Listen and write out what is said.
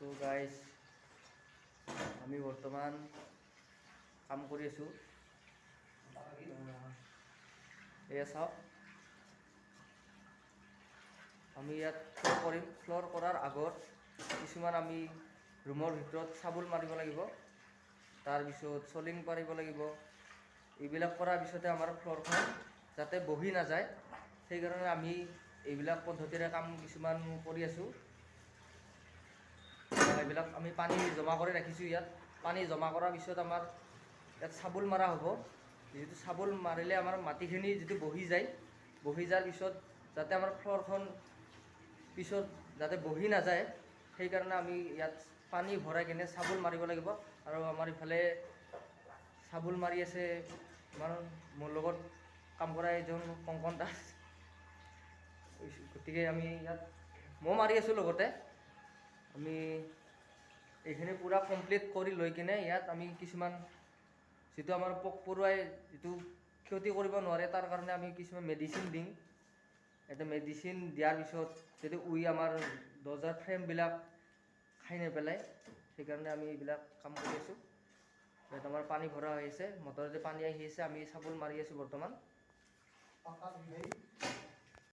তো গাইজ আমি বৰ্তমান কাম কৰি আছোঁ। এয়া চাওক, আমি ইয়াত ফ্ল'ৰ কৰাৰ আগত কিছুমান আমি ৰুমৰ ভিতৰত চাবোন মাৰিব লাগিব, তাৰপিছত চলিং পাৰিব লাগিব। এইবিলাক কৰাৰ পিছতে আমাৰ ফ্ল'ৰখন যাতে বহি নাযায়, সেইকাৰণে আমি এইবিলাক পদ্ধতিৰে কাম কিছুমান কৰি আছোঁ। এইবিলাক আমি পানী জমা কৰি ৰাখিছোঁ। ইয়াত পানী জমা কৰাৰ পিছত আমাৰ ইয়াত চাবোন মাৰা হ'ব। যিহেতু চাবোন মাৰিলে আমাৰ মাটিখিনি যিটো বহি যোৱাৰ পিছত যাতে আমাৰ ফ্ল'ৰখন পিছত যাতে বহি নাযায়, সেইকাৰণে আমি ইয়াত পানী ভৰাই কিনে চাবোন মাৰিব লাগিব। আৰু আমাৰ ইফালে চাবোন মাৰি আছে মোৰ লগত কাম কৰা এজন কংকন দাস। গতিকে আমি ইয়াত মই মাৰি আছোঁ, লগতে আমি এইখিনি পূৰা কমপ্লিট কৰি লৈ কিনে ইয়াত আমি কিছুমান যিটো আমাৰ পোক পৰুৱাই যিটো ক্ষতি কৰিব নোৱাৰে, তাৰ কাৰণে আমি কিছুমান মেডিচিন দিম। এটা মেডিচিন দিয়াৰ পিছত যদি আমাৰ দৰ্জাৰ ফ্ৰেমবিলাক খাই নেপেলায়, সেইকাৰণে আমি এইবিলাক কাম কৰি আছোঁ। ইয়াত আমাৰ পানী ভৰা হৈ আছে, মটৰেদি পানী আহি আছে, আমি চাবোন মাৰি আছোঁ বৰ্তমান।